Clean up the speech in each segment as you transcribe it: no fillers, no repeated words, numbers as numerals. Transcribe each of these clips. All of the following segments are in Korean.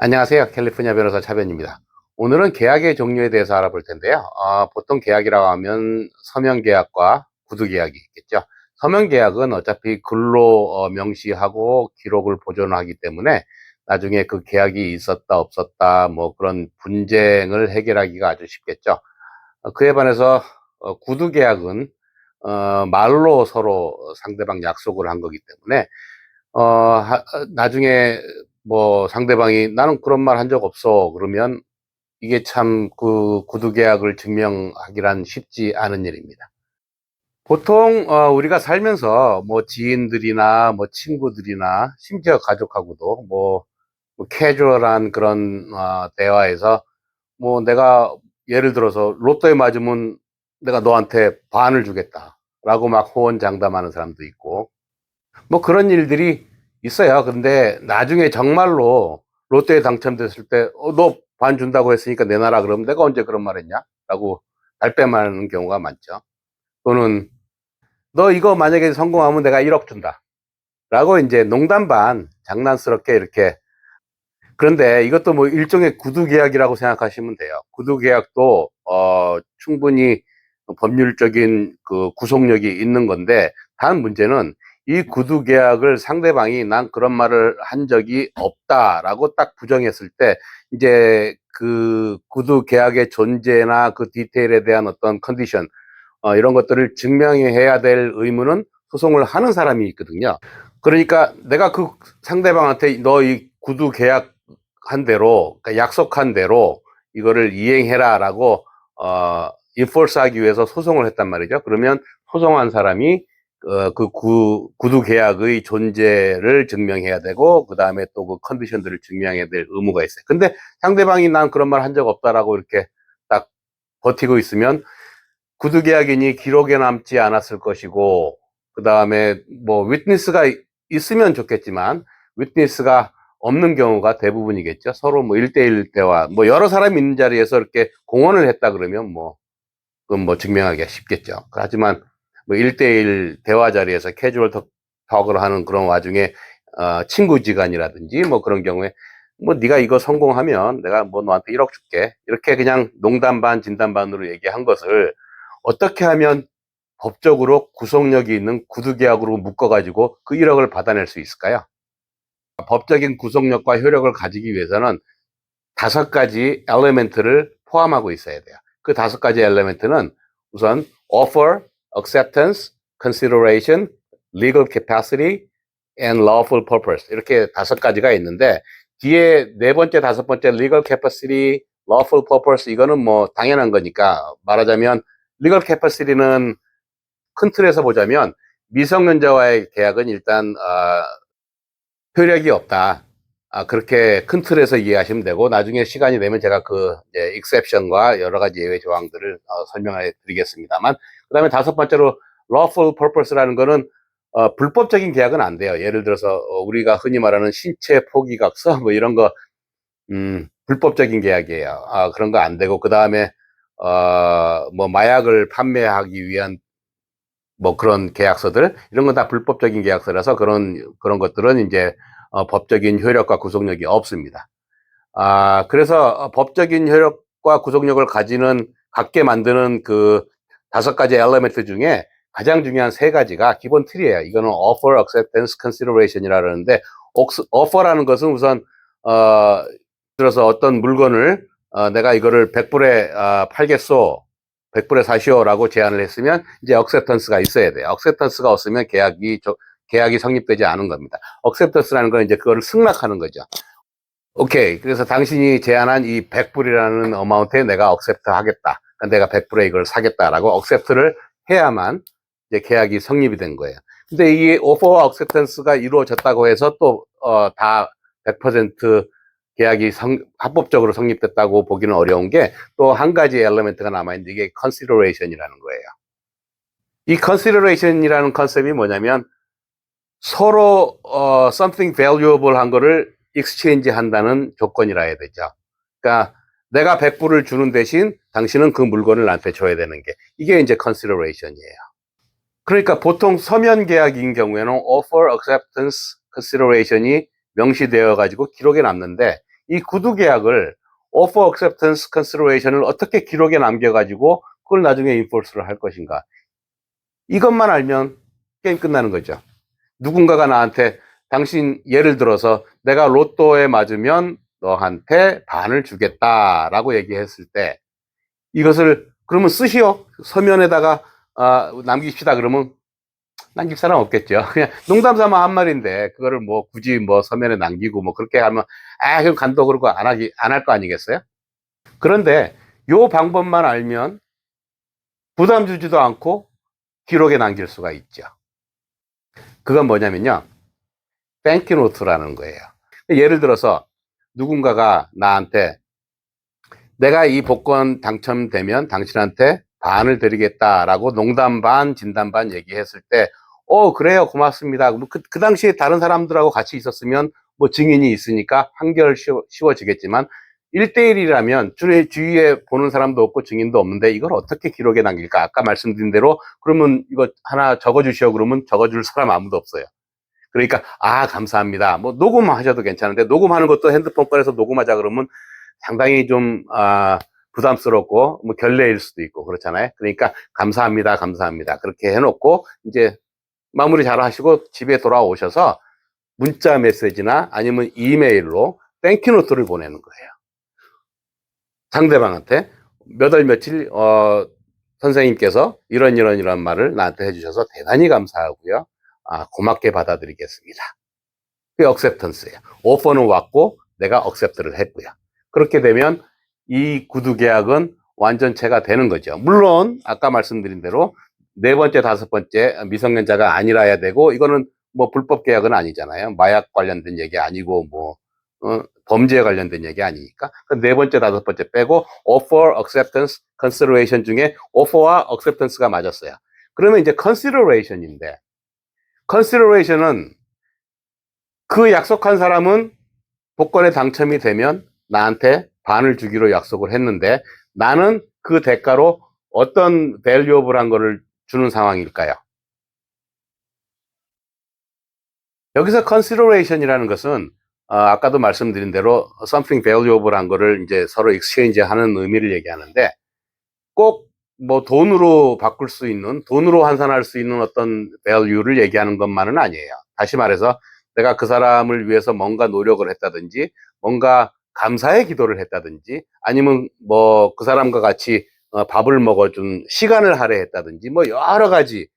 안녕하세요. 캘리포니아 변호사 차변입니다. 오늘은 계약의 종류에 대해서 알아볼 텐데요. 보통 계약이라고 하면 서면 계약과 구두 계약이 있겠죠. 서면 계약은 어차피 글로 명시하고 기록을 보존하기 때문에 나중에 그 계약이 있었다 없었다 뭐 그런 분쟁을 해결하기가 아주 쉽겠죠. 그에 반해서 구두 계약은 말로 서로 상대방 약속을 한 거기 때문에 나중에 뭐 상대방이 나는 그런 말 한 적 없어 그러면 이게 참 그 구두 계약을 증명하기란 쉽지 않은 일입니다. 보통 우리가 살면서 뭐 지인들이나 뭐 친구들이나 심지어 가족하고도 뭐 캐주얼한 그런 대화에서 뭐 내가 예를 들어서 로또에 맞으면 내가 너한테 반을 주겠다라고 막 호언장담하는 사람도 있고 뭐 그런 일들이 있어요. 근데 나중에 정말로 롯데에 당첨됐을 때, 너 반 준다고 했으니까 내놔라. 그러면 내가 언제 그런 말 했냐? 라고 발뺌하는 경우가 많죠. 또는, 너 이거 만약에 성공하면 내가 1억 준다. 라고 이제 농담 반 장난스럽게 이렇게. 그런데 이것도 뭐 일종의 구두 계약이라고 생각하시면 돼요. 구두 계약도, 충분히 법률적인 그 구속력이 있는 건데, 단 문제는 이 구두 계약을 상대방이 난 그런 말을 한 적이 없다라고 딱 부정했을 때 이제 그 구두 계약의 존재나 그 디테일에 대한 어떤 컨디션 이런 것들을 증명해야 될 의무는 소송을 하는 사람이 있거든요. 그러니까 내가 그 상대방한테 너 이 구두 계약한 대로 그러니까 약속한 대로 이거를 이행해라라고 인포스 하기 위해서 소송을 했단 말이죠. 그러면 소송한 사람이 그 구두 계약의 존재를 증명해야 되고 그 다음에 또 그 컨디션들을 증명해야 될 의무가 있어요. 근데 상대방이 난 그런 말 한 적 없다라고 이렇게 딱 버티고 있으면 구두 계약이니 기록에 남지 않았을 것이고 그 다음에 뭐 위트니스가 있으면 좋겠지만 위트니스가 없는 경우가 대부분이겠죠. 서로 뭐 1대1 대화 뭐 여러 사람이 있는 자리에서 이렇게 공언을 했다 그러면 뭐 그건 뭐 증명하기가 쉽겠죠. 하지만 뭐 1대1 대화 자리에서 캐주얼 톡을 하는 그런 와중에 친구지간이라든지 뭐 그런 경우에 뭐 네가 이거 성공하면 내가 뭐 너한테 1억 줄게 이렇게 그냥 농담 반 진담 반으로 얘기한 것을 어떻게 하면 법적으로 구속력이 있는 구두계약으로 묶어가지고 그 1억을 받아낼 수 있을까요? 법적인 구속력과 효력을 가지기 위해서는 5가지 엘리멘트를 포함하고 있어야 돼요. 그 5가지 엘리멘트는 우선 offer, acceptance, consideration, legal capacity, and lawful purpose 이렇게 5가지가 있는데 뒤에 네 번째, 5번째 legal capacity, lawful purpose 이거는 뭐 당연한 거니까 말하자면 legal capacity는 큰 틀에서 보자면 미성년자와의 계약은 일단 효력이 없다. 그렇게 큰 틀에서 이해하시면 되고 나중에 시간이 되면 제가 그 이제 exception과 여러 가지 예외 조항들을 설명해 드리겠습니다만 그다음에 5번째로 lawful purpose라는 거는 불법적인 계약은 안 돼요. 예를 들어서 우리가 흔히 말하는 신체 포기각서 뭐 이런 거 불법적인 계약이에요. 그런 거 안 되고 그다음에 뭐 마약을 판매하기 위한 뭐 그런 계약서들 이런 건 다 불법적인 계약서라서 그런 것들은 이제 법적인 효력과 구속력이 없습니다. 그래서 법적인 효력과 구속력을 갖게 만드는 그 5가지 엘리멘트 중에 가장 중요한 3가지가 기본 틀이에요. 이거는 offer, acceptance, consideration이라 그러는데 offer라는 것은 우선 들어서 어떤 물건을 내가 이거를 100불에 팔겠소 100불에 사시오라고 제안을 했으면 이제 acceptance가 있어야 돼요. acceptance가 없으면 계약이 성립되지 않은 겁니다. acceptance라는 건 이제 그거를 승낙하는 거죠. 오케이. 그래서 당신이 제안한 이 100불이라는 어마운트에 내가 accept 하겠다. 그러니까 내가 100불에 이걸 사겠다라고 accept를 해야만 이제 계약이 성립이 된 거예요. 근데 이 offer와 acceptance가 이루어졌다고 해서 또 다 100% 계약이 합법적으로 성립됐다고 보기는 어려운 게 또 한 가지 엘리멘트가 남아있는데 이게 consideration이라는 거예요. 이 consideration이라는 컨셉이 뭐냐면 서로 something valuable 한 거를 exchange 한다는 조건이라 해야 되죠. 그러니까 내가 100불을 주는 대신 당신은 그 물건을 나한테 줘야 되는 게 이게 이제 consideration이에요. 그러니까 보통 서면 계약인 경우에는 offer, acceptance, consideration이 명시되어 가지고 기록에 남는데 이 구두 계약을 offer acceptance consideration을 어떻게 기록에 남겨가지고 그걸 나중에 enforce를 할 것인가. 이것만 알면 게임 끝나는 거죠. 누군가가 나한테 당신 예를 들어서 내가 로또에 맞으면 너한테 반을 주겠다라고 얘기했을 때 이것을 그러면 쓰시오. 서면에다가 남깁시다. 그러면 남길 사람 없겠죠. 그냥 농담 삼아 한 말인데 그거를 뭐 굳이 뭐 서면에 남기고 뭐 그렇게 하면 그럼 간도 그러고 안 할 거 아니겠어요? 그런데 요 방법만 알면 부담 주지도 않고 기록에 남길 수가 있죠. 그건 뭐냐면요. 땡큐노트라는 거예요. 예를 들어서 누군가가 나한테 내가 이 복권 당첨되면 당신한테 반을 드리겠다라고 농담 반 진담 반 얘기했을 때 그래요 고맙습니다. 그 당시에 다른 사람들하고 같이 있었으면 뭐 증인이 있으니까 한결 쉬워지겠지만 1대1이라면 주위에 보는 사람도 없고 증인도 없는데 이걸 어떻게 기록에 남길까? 아까 말씀드린 대로 그러면 이거 하나 적어주시오 그러면 적어줄 사람 아무도 없어요. 그러니까 감사합니다. 뭐 녹음하셔도 괜찮은데 녹음하는 것도 핸드폰 꺼내서 녹음하자 그러면 상당히 좀 부담스럽고 뭐 결례일 수도 있고 그렇잖아요. 그러니까 감사합니다, 감사합니다. 그렇게 해놓고 이제 마무리 잘 하시고 집에 돌아오셔서 문자 메시지나 아니면 이메일로 땡큐노트를 보내는 거예요. 상대방한테 몇 월 며칠 선생님께서 이런 말을 나한테 해주셔서 대단히 감사하고요. 고맙게 받아들이겠습니다. 그게 acceptance예요. 오퍼는 왔고 내가 accept를 했고요. 그렇게 되면 이 구두 계약은 완전체가 되는 거죠. 물론 아까 말씀드린 대로 네 번째, 다섯 번째 미성년자가 아니라야 되고 이거는 뭐 불법 계약은 아니잖아요. 마약 관련된 얘기 아니고 뭐 범죄에 관련된 얘기 아니니까. 네 번째, 다섯 번째 빼고 offer, acceptance, consideration 중에 offer와 acceptance가 맞았어요. 그러면 이제 consideration인데 consideration은 그 약속한 사람은 복권에 당첨이 되면 나한테 반을 주기로 약속을 했는데 나는 그 대가로 어떤 valuable한 거를 주는 상황일까요? 여기서 consideration이라는 것은 아까도 말씀드린 대로 something valuable한 거를 이제 서로 exchange 하는 의미를 얘기하는데 꼭 뭐 돈으로 바꿀 수 있는, 돈으로 환산할 수 있는 어떤 value를 얘기하는 것만은 아니에요. 다시 말해서 내가 그 사람을 위해서 뭔가 노력을 했다든지, 뭔가 감사의 기도를 했다든지, 아니면 뭐 그 사람과 같이 밥을 먹어준 시간을 할애했다든지, 뭐 여러 가지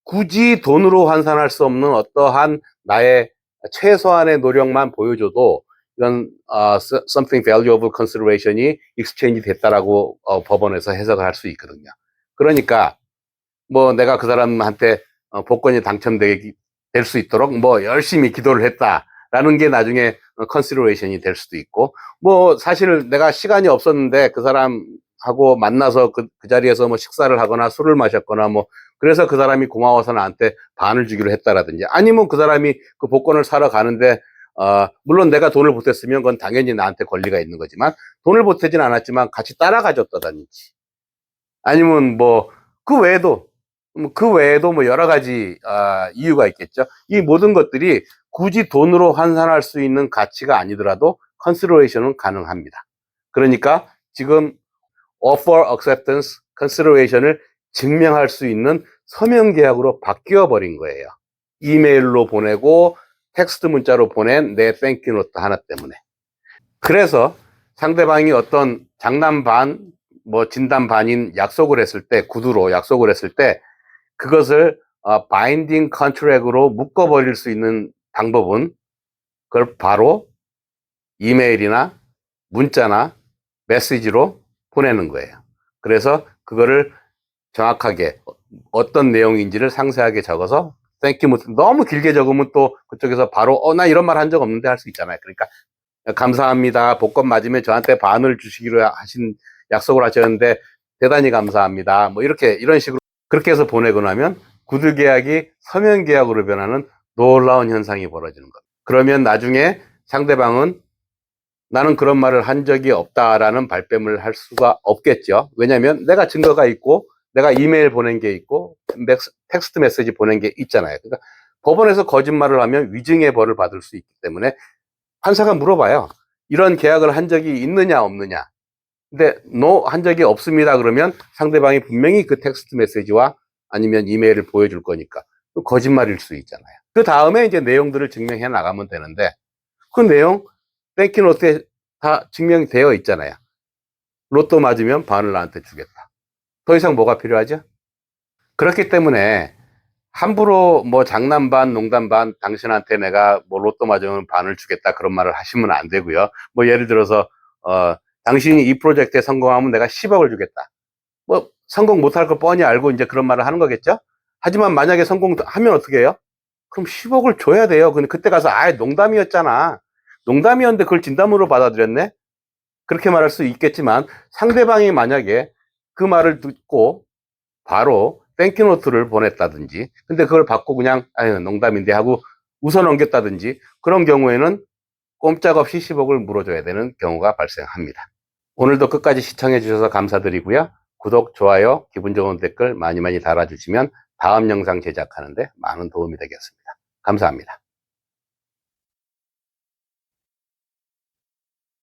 굳이 돈으로 환산할 수 없는 어떠한 나의 최소한의 노력만 보여줘도 이건 something valuable consideration이 exchange 됐다라고 법원에서 해석을 할 수 있거든요. 그러니까 뭐 내가 그 사람한테 복권이 당첨될 수 있도록 뭐 열심히 기도를 했다라는 게 나중에 consideration이 될 수도 있고 뭐 사실 내가 시간이 없었는데 그 사람하고 만나서 그 자리에서 뭐 식사를 하거나 술을 마셨거나 뭐 그래서 그 사람이 고마워서 나한테 반을 주기로 했다라든지 아니면 그 사람이 그 복권을 사러 가는데 물론 내가 돈을 보탰으면 그건 당연히 나한테 권리가 있는 거지만 돈을 보태진 않았지만 같이 따라가줬다든지 아니면 뭐 그 외에도 뭐 여러 가지 이유가 있겠죠. 이 모든 것들이 굳이 돈으로 환산할 수 있는 가치가 아니더라도 컨시더레이션은 가능합니다. 그러니까 지금 offer acceptance consideration을 증명할 수 있는 서면 계약으로 바뀌어 버린 거예요. 이메일로 보내고 텍스트 문자로 보낸 내 땡큐 노트 하나 때문에. 그래서 상대방이 어떤 장난 반, 뭐 진담 반인 약속을 했을 때, 구두로 약속을 했을 때 그것을 바인딩 컨트랙으로 묶어버릴 수 있는 방법은 그걸 바로 이메일이나 문자나 메시지로 보내는 거예요. 그래서 그거를 정확하게 어떤 내용인지를 상세하게 적어서 땡큐 너무 길게 적으면 또 그쪽에서 바로 나 이런 말 한 적 없는데 할 수 있잖아요. 그러니까 감사합니다. 복권 맞으면 저한테 반을 주시기로 하신 약속을 하셨는데 대단히 감사합니다. 뭐 이런 식으로 그렇게 해서 보내고 나면 구두 계약이 서면 계약으로 변하는 놀라운 현상이 벌어지는 것. 그러면 나중에 상대방은 나는 그런 말을 한 적이 없다라는 발뺌을 할 수가 없겠죠. 왜냐하면 내가 증거가 있고 내가 이메일 보낸 게 있고 텍스트 메시지 보낸 게 있잖아요. 그러니까 법원에서 거짓말을 하면 위증의 벌을 받을 수 있기 때문에 판사가 물어봐요. 이런 계약을 한 적이 있느냐 없느냐. 근데 no 한 적이 없습니다. 그러면 상대방이 분명히 그 텍스트 메시지와 아니면 이메일을 보여줄 거니까 거짓말일 수 있잖아요. 그 다음에 이제 내용들을 증명해 나가면 되는데 그 내용 땡큐노트에 다 증명이 되어 있잖아요. 로또 맞으면 반을 나한테 주겠다. 더 이상 뭐가 필요하죠? 그렇기 때문에 함부로 뭐 장난 반 농담 반 당신한테 내가 뭐 로또 맞으면 반을 주겠다 그런 말을 하시면 안 되고요. 뭐 예를 들어서 당신이 이 프로젝트에 성공하면 내가 10억을 주겠다. 뭐 성공 못할 거 뻔히 알고 이제 그런 말을 하는 거겠죠. 하지만 만약에 성공하면 어떻게 해요? 그럼 10억을 줘야 돼요. 근데 그때 가서 농담이었잖아. 농담이었는데 그걸 진담으로 받아들였네. 그렇게 말할 수 있겠지만 상대방이 만약에 그 말을 듣고 바로 땡큐노트를 보냈다든지 근데 그걸 받고 그냥 아유 농담인데 하고 웃어 넘겼다든지 그런 경우에는 꼼짝없이 10억을 물어줘야 되는 경우가 발생합니다. 오늘도 끝까지 시청해 주셔서 감사드리고요. 구독, 좋아요, 기분 좋은 댓글 많이 달아주시면 다음 영상 제작하는데 많은 도움이 되겠습니다. 감사합니다.